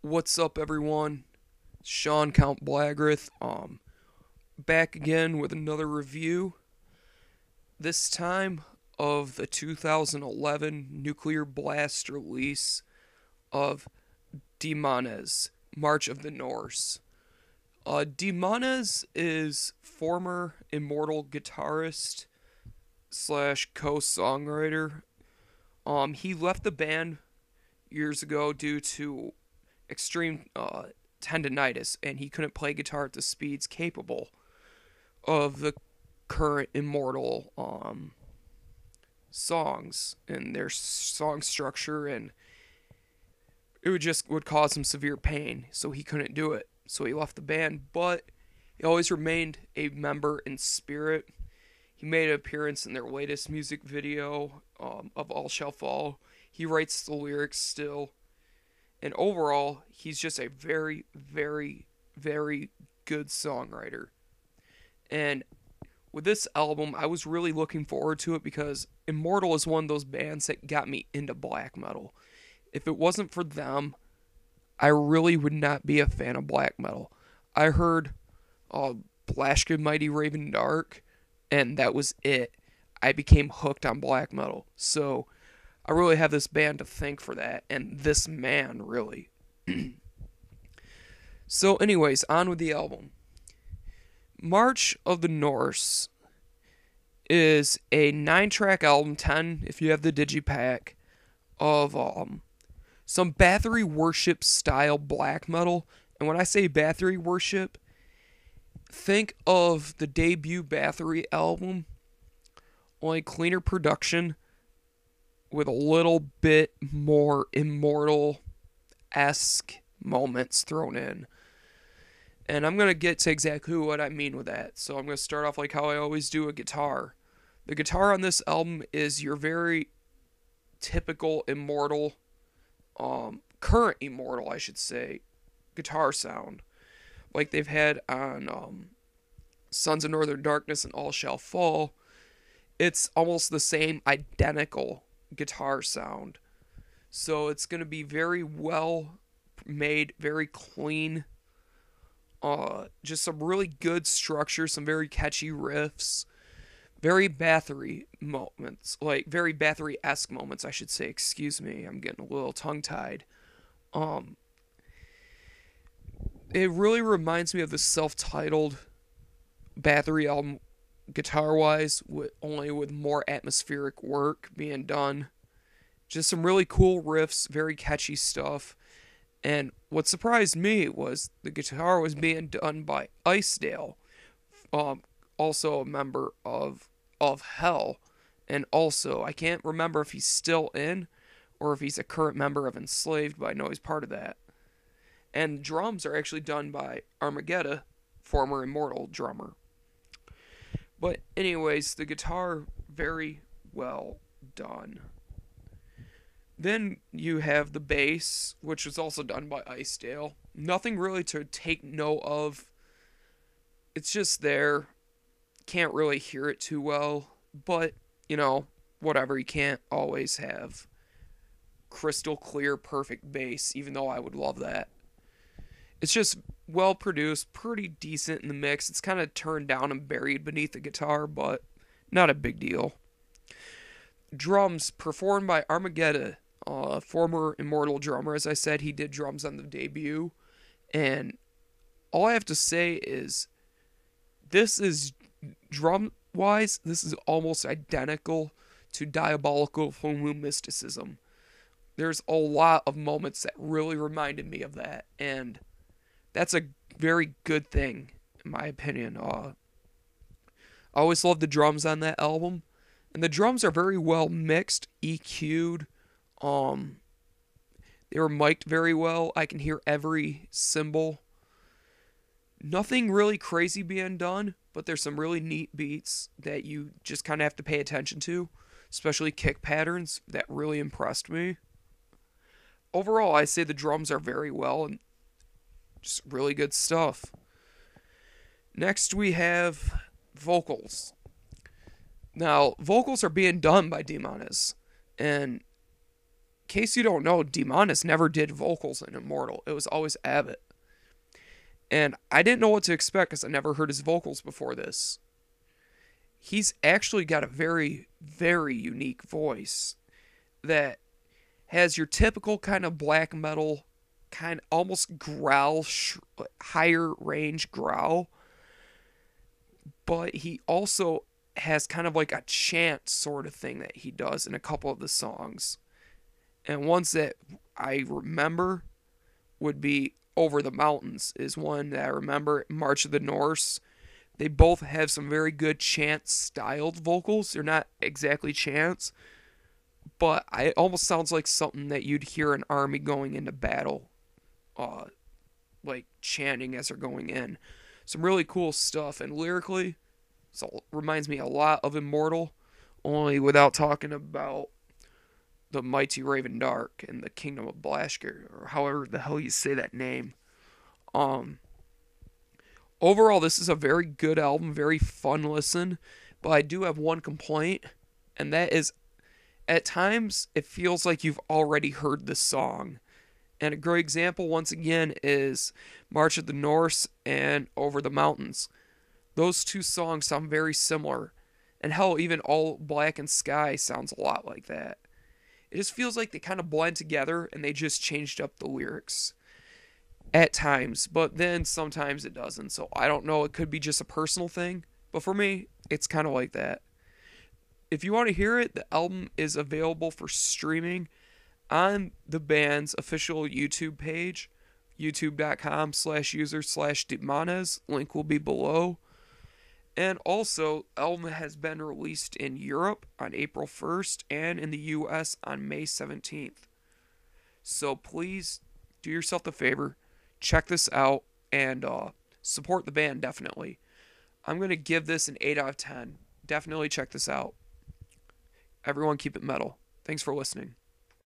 What's up, everyone? Sean Count Blagrith, back again with another review. This time of the 2011 nuclear blast release of Demonaz, March of the Norse. Demonaz is former Immortal guitarist slash co-songwriter. He left the band years ago due to extreme tendonitis, and he couldn't play guitar at the speeds capable of the current Immortal songs and their song structure, and it would cause him severe pain, so he couldn't do it. So he left the band, but he always remained a member in spirit. He made an appearance in their latest music video of All Shall Fall. He writes the lyrics still. And overall, he's just a very, very, very good songwriter. And with this album, I was really looking forward to it because Immortal is one of those bands that got me into black metal. If it wasn't for them, I really would not be a fan of black metal. I heard Blashka Mighty Raven Dark, and that was it. I became hooked on black metal. So I really have this band to thank for that, and this man, really. So anyways, on with the album. March of the Norse is a 9-track album, 10 if you have the digipack, of some Bathory Worship style black metal. And when I say Bathory Worship, think of the debut Bathory album, only cleaner production, with a little bit more Immortal-esque moments thrown in. And I'm going to get to exactly what I mean with that. So I'm going to start off like how I always do, a guitar. The guitar on this album is your very typical Immortal, current Immortal, I should say, guitar sound. Like they've had on Sons of Northern Darkness and All Shall Fall. It's almost the same identical guitar sound. So it's going to be very well made, very clean. Just some really good structure, some very catchy riffs, very Bathory moments, like very Bathory-esque moments, I should say. Excuse me, I'm getting a little tongue-tied. It really reminds me of the self-titled Bathory album, guitar-wise, only with more atmospheric work being done. Just some really cool riffs, very catchy stuff. And what surprised me was the guitar was being done by Icedale, also a member of Hell. And also, I can't remember if he's still in or if he's a current member of Enslaved, but I know he's part of that. And drums are actually done by Armageddon, former Immortal drummer. But anyways, the guitar, very well done. Then you have the bass, which was also done by Icedale. Nothing really to take note of. It's just there. Can't really hear it too well. But, whatever. You can't always have crystal clear, perfect bass, even though I would love that. It's just well produced, pretty decent in the mix. It's kind of turned down and buried beneath the guitar, but not a big deal. Drums performed by Armageddon, former Immortal drummer. As I said, he did drums on the debut. And all I have to say is, this is, drum-wise, this is almost identical to Diabolical Full Moon Mysticism. There's a lot of moments that really reminded me of that, and that's a very good thing, in my opinion. I always loved the drums on that album, and the drums are very well mixed, EQ'd. They were mic'd very well. I can hear every cymbal. Nothing really crazy being done, but there's some really neat beats that you just kind of have to pay attention to, especially kick patterns that really impressed me. Overall, I say the drums are very well and just really good stuff. Next, we have vocals. Now, vocals are being done by Demonaz, and case you don't know, Demonaz never did vocals in Immortal. It was always Abbott. And I didn't know what to expect because I never heard his vocals before this. He's actually got a very, very unique voice that has your typical kind of black metal, kind of almost growl, higher range growl. But he also has kind of like a chant sort of thing that he does in a couple of the songs. And ones that I remember would be Over the Mountains is one that I remember. March of the Norse. They both have some very good chant styled vocals. They're not exactly chants, but it almost sounds like something that you'd hear an army going into battle, like chanting as they're going in. Some really cool stuff, and lyrically, it reminds me a lot of Immortal, only without talking about the mighty Raven Dark and the Kingdom of Blashker, or however the hell you say that name. Um, Overall, this is a very good album, very fun listen, but I do have one complaint, and that is at times it feels like you've already heard the song. And a great example, once again, is March of the Norse and Over the Mountains. Those two songs sound very similar, and hell, even All Black and Sky sounds a lot like that. It just feels like they kind of blend together and they just changed up the lyrics at times, but then sometimes it doesn't. So I don't know, it could be just a personal thing, but for me, it's kind of like that. If you want to hear it, the album is available for streaming on the band's official YouTube page, youtube.com/user/Demonaz. Link will be below. And also, the album has been released in Europe on April 1st and in the US on May 17th. So please do yourself the favor, check this out, and support the band, definitely. I'm going to give this an 8 out of 10. Definitely check this out. Everyone keep it metal. Thanks for listening.